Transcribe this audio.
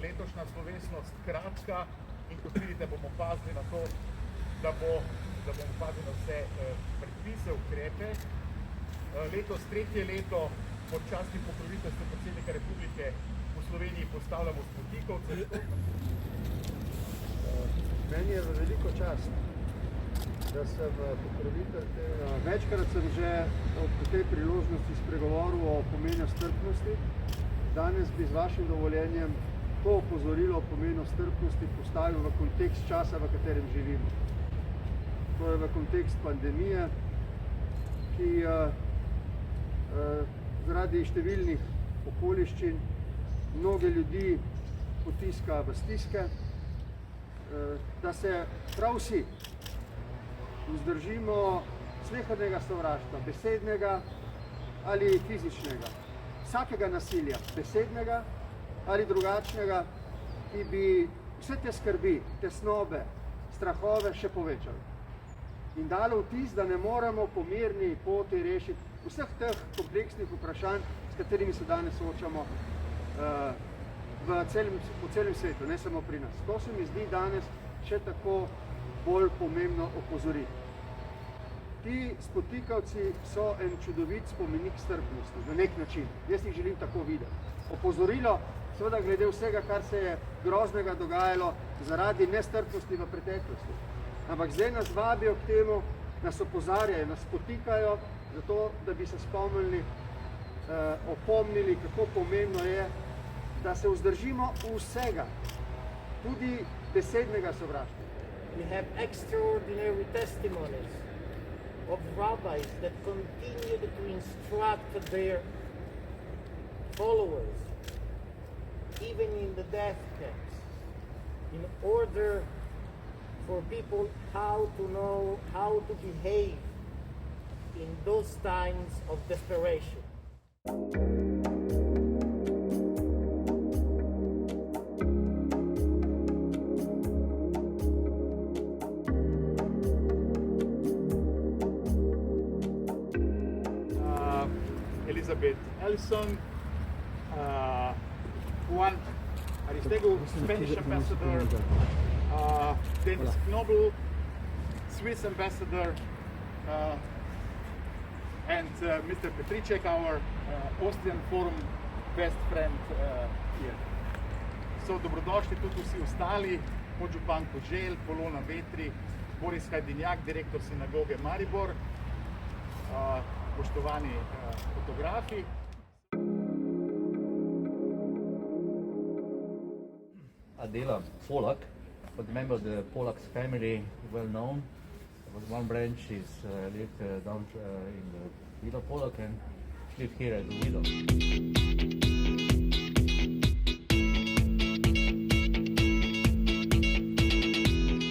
letošnja slovesnost kratka in kot vidite bomo pazili na to, da bomo pazili na vse predpise, ukrepe. Letos tretje leto pod častnim pokroviteljstvom predsednika Republike v Sloveniji postavljamo spotikovce. Meni je v veliko čast, da sem pokrovitelj. Večkrat sem že ob tej priložnosti spregovoril o pomenu strpnosti. Danes bi z vašim dovoljenjem to opozorilo o pomenu strpnosti postavil v kontekst časa, v katerem živimo. To je v kontekst pandemije, ki zaradi številnih okoliščin mnoge ljudi potiska v stiske, da se prav vsi vzdržimo slehernega sovraštva, besednega ali fizičnega, vsakega nasilja, besednega ali drugačnega, ki bi vse te skrbi, tesnobe, strahove še povečali. In dalo vtis, da ne moremo po mirni poti rešiti vseh teh kompleksnih vprašanj, s katerimi se danes soočamo po celem svetu, ne samo pri nas. To se mi zdi danes še tako bolj pomembno opozoriti. Ti spotikavci so en čudovit spomenik strpnosti, na nek način. Jaz jih želim tako videti. Opozorilo, seveda glede vsega, kar se je groznega dogajalo zaradi nestrpnosti v preteklosti. Ampak zdaj nas vabijo k temu, nas opozarjajo, nas spotikajo, zato da bi se spomnili, opomnili, kako pomembno je, da se vzdržimo vsega, tudi besednega sovraštva. We have extraordinary testimonies of rabbis that continued to instruct their followers, even in the death camps, in order for people how to know how to behave in those times of desperation. Elizabeth Ellison, Juan Aristegu, Spanish ambassador, Denis Knobel, Swiss ambassador, and Mr. Petriček, our Austrian forum best friend here. So dobrodošli tudi vsi ostali, podžupan Koželj, Polona Vetri, Boris Hajdinjak, direktor sinagoge Maribor, poštovani fotografi. Adela Polak, was a member of the Polak's family, well known. There was one branch is lived down in the Villa Polak and lived here as a widow.